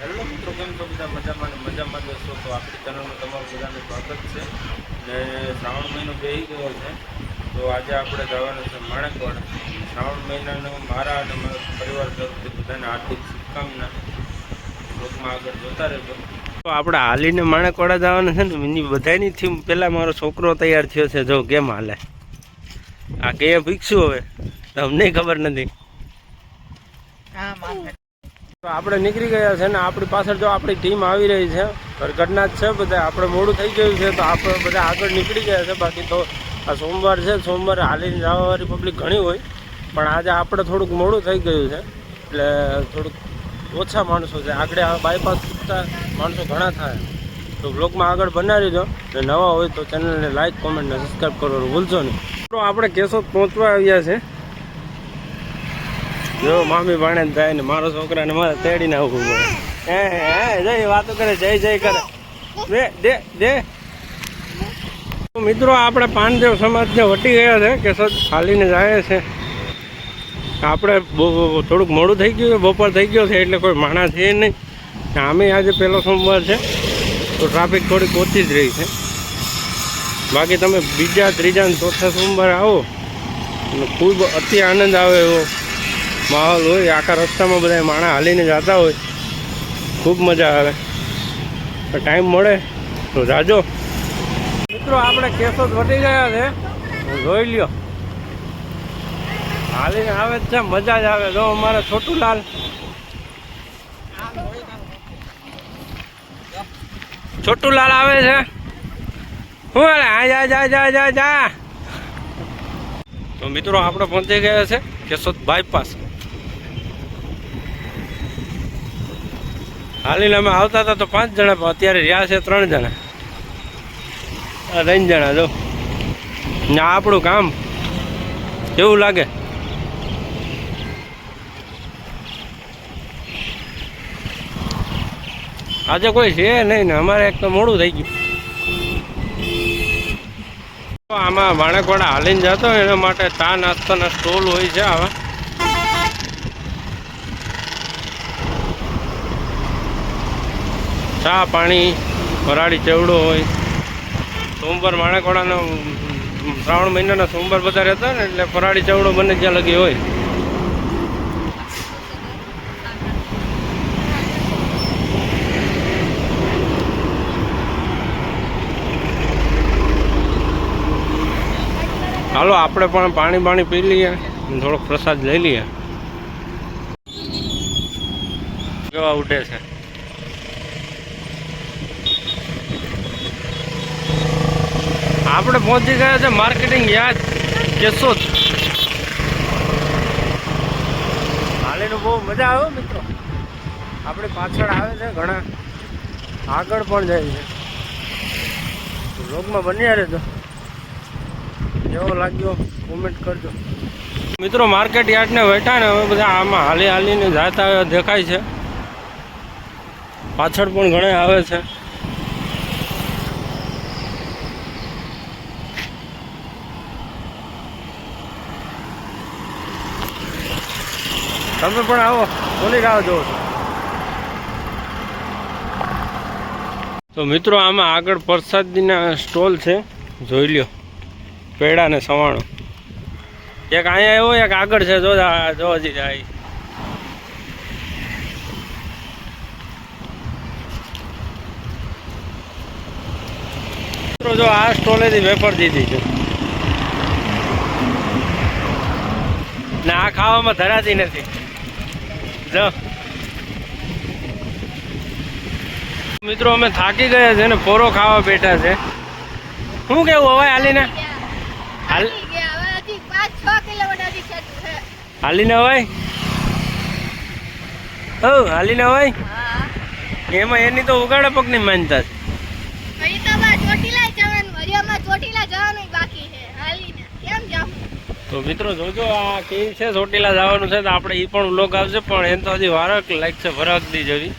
Hello મિત્રો, કેમ છો બધા? મજામાં જશો તો આપણી ચેનલમાં તમારું બધાનું સ્વાગત છે. ને શ્રાવણ મહિનો બેસી ગયો છે, તો આજે આપણે જવાનું છે માણેકવાડા. શ્રાવણ મહિનાનો મારા અને મારા પરિવાર તરફથી બધાને હાર્દિક શુભકામના. લોકમાં આગળ જોતા રહેજો. તો આપણે હાલીને માણેકવાડા જવાનું છે ને, એની બધાની થીમ પહેલાં મારો છોકરો તૈયાર થયો છે. જો કેમ હાલે આ કે ભીખશું હવે તમને ખબર નથી. તો આપણે નીકળી ગયા છે ને આપણી પાછળ જો આપણી ટીમ આવી રહી છે. ઘરના જ છે બધા. આપણે મોડું થઈ ગયું છે તો આપણે બધા આગળ નીકળી ગયા છે. બાકી તો આ સોમવાર છે, સોમવારે હાલીને જવાવાળી પબ્લિક ઘણી હોય, પણ આજે આપણે થોડુંક મોડું થઈ ગયું છે એટલે થોડુંક ઓછા માણસો છે. આગળ આ બાયપાસ પૂછતા માણસો ઘણા થાય. તો બ્લોગમાં આગળ બનાવી દો. ને નવા હોય તો ચેનલને લાઈક, કોમેન્ટ ને સબસ્ક્રાઈબ કરવાનું ભૂલશો નહીં. તો આપણે કેશોદ પહોંચવા આવ્યા છે. જો મામી ભાણે જાય ને મારો છોકરાને મારે તેડીને આવવું પડે. જય વાતો કરે, જય જય કરે. દે દે દે. મિત્રો આપણે પાનદેવ સમાજને વટી ગયા છે. કેશોદ હાલીને જાય છે. આપણે થોડુંક મોડું થઈ ગયું છે, બપોર થઈ ગયો છે એટલે કોઈ માણસ છે નહીં. આમે આજે પહેલો સોમવાર છે તો ટ્રાફિક થોડીક ઓછી જ રહી છે. બાકી તમે બીજા, ત્રીજા ને ચોથા સોમવારે આવો ખૂબ અતિ આનંદ આવે એવો માહોલ હોય. આખા રસ્તામાં બધા માણસ હાલીને જતા હોય, ખૂબ મજા આવે. ટાઈમ મળે તો જાજો. મિત્રો આપણે કેશોદ વટી ગયા છે, જોઈ લ્યો. હાલીને આવે જ છે, મજા જ આવે. જો અમારે છોટુલાલ આવે છે. શું હાલે? જા જા જા જા જા. તો મિત્રો આપણે પહોંચી ગયા છે કેશોદ બાયપાસ. હાલીને અમે આવતા હતા તો 5 જણા, પણ અત્યારે રહ્યા છે 3 જણા. 3 જણા જો ને આપણું કામ કેવું લાગે. આજે કોઈ છે નહીં ને અમારે એક તો મોડું થઈ ગયું. આમાં માણેકવાડા હાલીને જતો એના માટે ચા નાસ્તાના સ્ટોલ હોય છે. આવા ચા, પાણી, ફરાળી ચેવડો હોય. સોમવાર માણેકવાડાનો શ્રાવણ મહિનાના સોમવાર બધા રહેતા ને એટલે ફરાળી ચેવડો બને જ્યાં લગી હોય. હાલો આપણે પણ પાણી પી લઈએ, થોડોક પ્રસાદ લઈ લઈએ. કેવા ઉઠે છે. આપણે પહોંચી ગયા છે માર્કેટિંગ યાર્ડ કેશોદ. હાલીને બહુ મજા આવે મિત્રો. આપણી પાછળ આવે છે ઘણા, આગળ પણ જાય છે. વ્લોગમાં બન્યા રહેજો. કેવો લાગ્યો કોમેન્ટ કરજો મિત્રો. માર્કેટ યાર્ડને બેઠા ને હવે બધા આમાં હાલીને જતા દેખાય છે. પાછળ પણ ઘણા આવે છે. તમે પણ આવો, કોની રાહ જોવો છો? તો મિત્રો આમાં આગળ પ્રસાદીના સ્ટોલ છે, જોઈ લ્યો. પેડા ને સવાણો. એક અહીંયા એવો, એક આગળ છે. જો હજી જાય. મિત્રો જો આ સ્ટોલેથી વેફર દીધી છે ને આ ખાવામાં ધરાતી નથી. જો મિત્રો અમે થાકી ગયા છે ને પોરો ખાવા બેઠા છે. શું કેવું હવે હાલીને? હાલીને હોય હાલીને હોય એમાં એની તો ઉગાડા પગની માનતા છે. તો મિત્રો જોજો આ કેવી છે, ચોટીલા જવાનું છે તો આપણે એ પણ વ્લોગ આવશે. પણ એમ તો હજી વારક લાઈક છે ફરક દી જવી,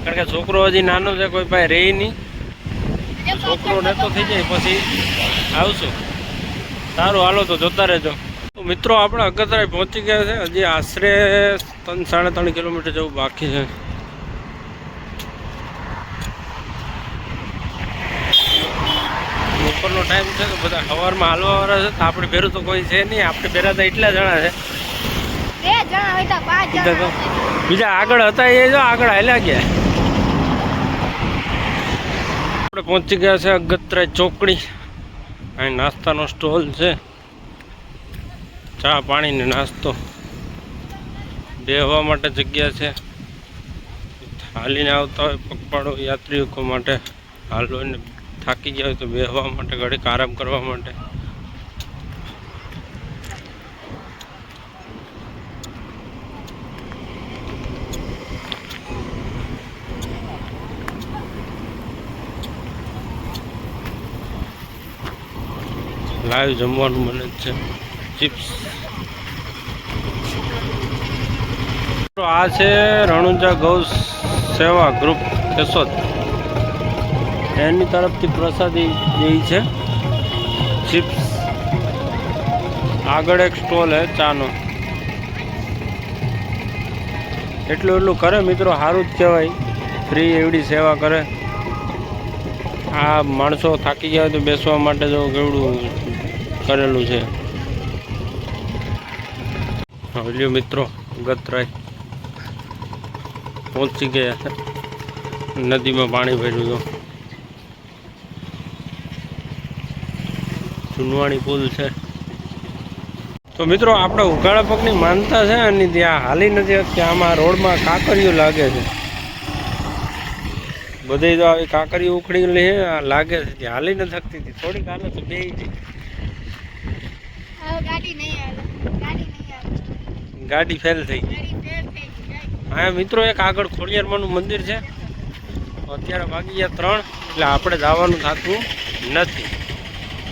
કારણ કે છોકરો હજી નાનો છે, કોઈ પાસે રહી નહીં. છોકરો નતો થઈ જાય પછી આવશું. સારું હાલો તો જોતા રહેજો. તો મિત્રો આપણે અગતરાય પહોંચી ગયા છે. હજી આશરે 3-3.5 કિલોમીટર જેવું બાકી છે. ટાઈમ છે તો બધા સવારમાં હાલવા વાળા છે. તો આપણે ભેરું તો કોઈ છે નહીં, આપણે ભેરા તો એટલા જણા છે. બીજા આગળ હતા એ જો આગળ હાલ્યા ગયા. આપણે પહોંચી ગયા છે અગત્રા ચોકડી. અહીં નાસ્તાનો સ્ટોલ છે, ચા પાણી ને નાસ્તો, બેહવા માટે જગ્યા છે. હાલીને આવતા હોય પગપાળો યાત્રિકો માટે, હાલવાને થાકી ગયા હોય તો બેહવા માટે, ઘડીક આરામ કરવા માટે. લાઈવ જમવાનું બને છે, ચિપ્સ. આ છે રણુજા ગૌ સેવા ગ્રુપ કેશોદ, એની તરફથી પ્રસાદી દે છે, ચિપ્સ. આગળ એક સ્ટોલ હે ચાનો. એટલું કરે મિત્રો, સારું જ કહેવાય. ફ્રી એવડી સેવા કરે. આ માણસો થાકી ગયા હોય તો બેસવા માટે જો કેવડું કરેલું છે. લ્યો મિત્રો, ગતરાય પહોંચી ગયા છે. નદીમાં પાણી ભર્યું તો ચુનવાણી પુલ છે. તો મિત્રો આપણે ઉઘાડા પગની માનતા છે અને ત્યાં હાલી નથી શકતી. આમાં રોડમાં કાંકરીઓ લાગે છે, બધે તો આવી કાંકરીઓ ઉખડી લે લાગે છે. ત્યાં હાલી નથી શકતી. થોડીક હાલે તો બે ગાડી ફેલ થઈ ગઈ. હા મિત્રો, એક આગળ ખોડિયારમાંનું મંદિર છે. અત્યારે વાગી ગયા 3, એટલે આપણે જવાનું થતું નથી.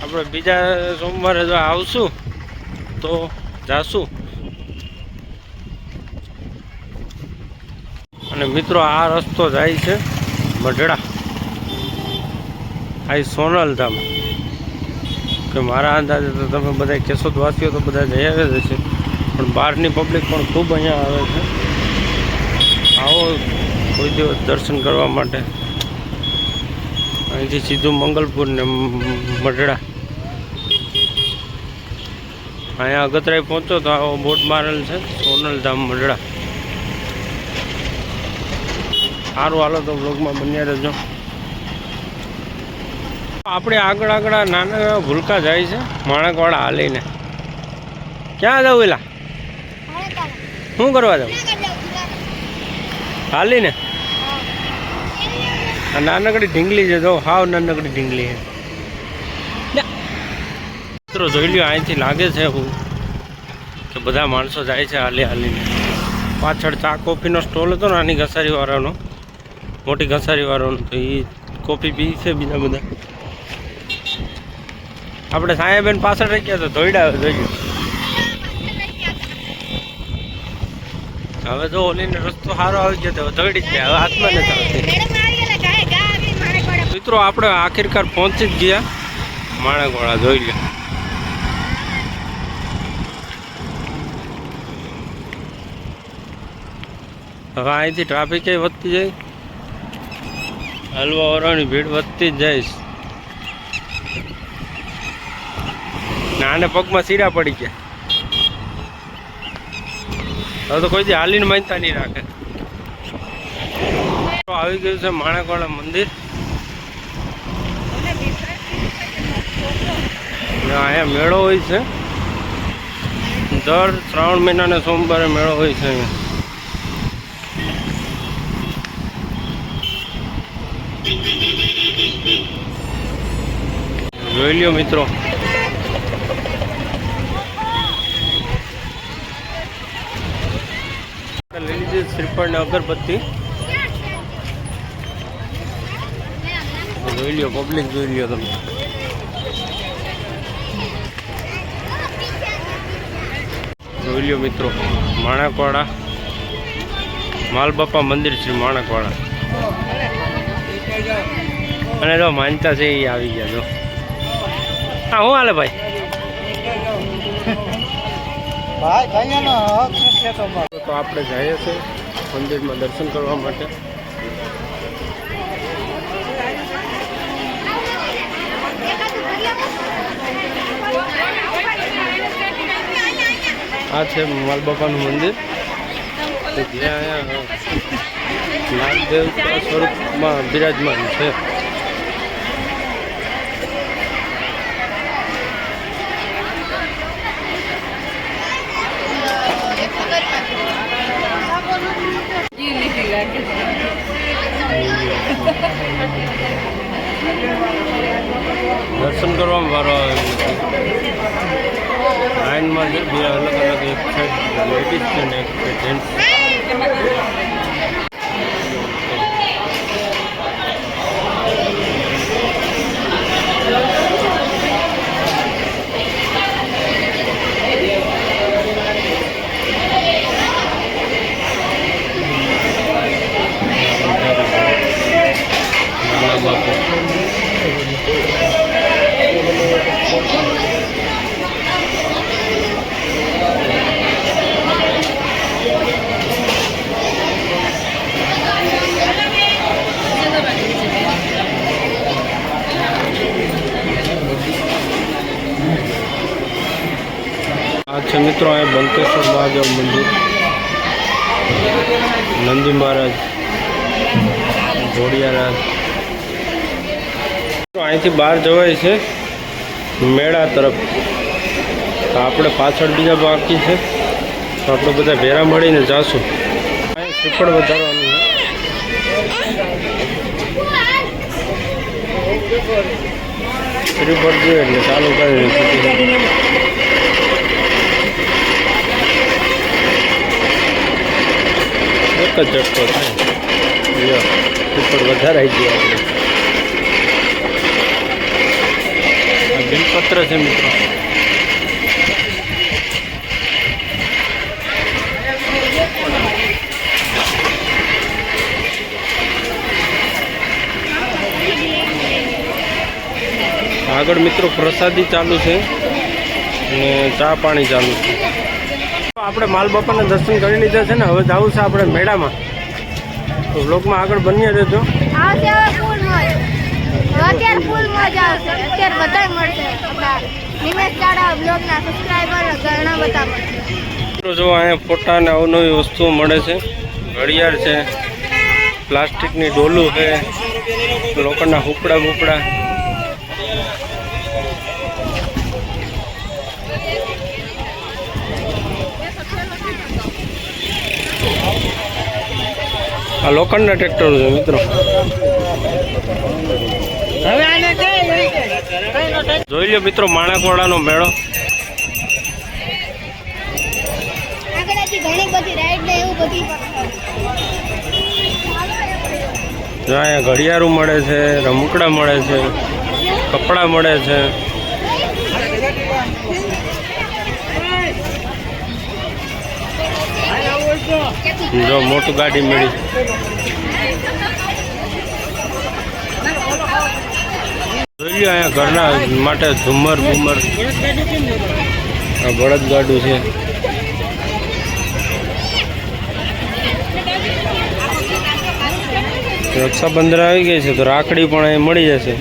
આપણે બીજા સોમવારે જો આવશું તો જાશું. અને મિત્રો આ રસ્તો જાય છે મઢડા, આ સોનલધામ. કે મારા અંદાજે તો તમે બધા કેશોદવાસીઓ તો બધા જઈ આવે છે, પણ બહારની પબ્લિક પણ ખૂબ અહીંયા આવે છે. આવો કોઈ દિવસ દર્શન કરવા માટે. અહીંથી સીધું મંગલપુર ને મઢડા. અહીંયા અગતરાઈ પહોંચો તો આવો બોટ મારેલ છે, સોનલધામ મઢડા. સારું, હાલો તો બ્લોગમાં બન્યા રહેજો. આપણે આગળ નાના એવા ભૂલકા જાય છે માણકવાડા હાલીને. ક્યાં જાવ એલા? શું કરવા જાવ? હાલીને? આ નાનકડી ઢીંગલી છે, જો હાવ નાનકડી ઢીંગલી છે. મિત્રો જોઈ લ્યો, અહીંથી લાગે છે એવું કે બધા માણસો જાય છે હાલીને. પાછળ ચા કોફીનો સ્ટોલ હતો ને આની ઘસારીવાળાનો, મોટી ઘસારીવાળાનો, તો એ કોફી પી છે બીજા બધા. આપણે સાયાબેન પાછળ રહી ગયા તો ધોઈડા જોઈએ. હવે જો ઓલીને રસ્તો સારો આવી ગયો તો ધોઈડી જ ગયા, હવે હાથમાં નથી આવતી. મિત્રો આપણે આખિરકાર પહોંચી જ ગયા માણકવાડા. જોઈ લે, હવે અહીંથી ટ્રાફિક વધતી જાય, હલવા વાળાની ભીડ વધતી જ જાય. આને પગમાં સીરા પડી ગયા. હવે તો કોઈ દી હાલીને માનતા નહીં રાખે. આવી ગયું છે માણકવાડા મંદિર. અહીંયા મેળો હોય છે, દર 3 મહિનાના સોમવારે મેળો હોય છે અહીંયા. જોઈ લ્યો મિત્રો, લઈ લીધી શ્રીફળ ને અગરબત્તી. જોઈ લ્યો પબ્લિક, જોઈ લ્યો તમે. જોઈ લ્યો મિત્રો, માણકવાડા માલબાપા મંદિર શ્રી માણકવાડા. અને જો માનતા છે એ આવી ગયા. જો હા, હું હાલે ભાઈ? તો આપણે જઈએ છીએ મંદિરમાં દર્શન કરવા માટે. આ છે માલ બાપાનું મંદિર, જ્યાં અહીંયા નાગદેવતા સ્વરૂપમાં બિરાજમાન છે. દર્શન કરવામાં વારો આવે લાઈનમાં છે, બે અલગ અલગ, એક સાઈડ લેડીઝ છે ને એક જેન્ટ્સ. આ છે મિત્રો અહીં બંકેશ્વર મહાદેવ મંદિર, નંદી મહારાજ, ઘોડિયારાજ. અહીંથી બહાર જવાય છે મેળા તરફ. તો આપણે પાછળ બીજા બાકી છે, તો આપણે બધા ભેરા મળીને જાશું. અહીં શ્રીફળ વધારવાનું શ્રીફળ જોઈએ એટલે ચાલુ કરી. એક જ ઝટકો થાય, ઉપર વધારાઈ ગયો. આપણે બિલપત્ર છે મિત્રો. આગળ મિત્રો પ્રસાદી ચાલુ છે અને ચા પાણી ચાલુ છે. આપણે માલ બાપાના દર્શન કરી લીધા છે ને, હવે જવું છે આપણે મેળામાં. તો બ્લોગમાં આગળ બન્યા રહેજો. જો અહીંયા ફોટા અને અવનવી વસ્તુઓ મળે છે. ઘડિયાળ છે, પ્લાસ્ટિકની ડોલું છે, લોખંડના હુપડા બુપડા. આ લોખંડના ટ્રેક્ટરો છે મિત્રો. જોઈ લો મિત્રો માણકવાડાનો મેળો. અહીંયા ઘડિયાળું મળે છે, રમકડા મળે છે, કપડાં મળે છે. જો મોટું ગાડી મળી. જોઈ લો અહીંયા ઘરના માટે ઝુમર બુમર. આ બળદ ગાડું છે. રક્ષાબંધન આવી ગઈ છે તો રાખડી પણ અહીં મળી જશે.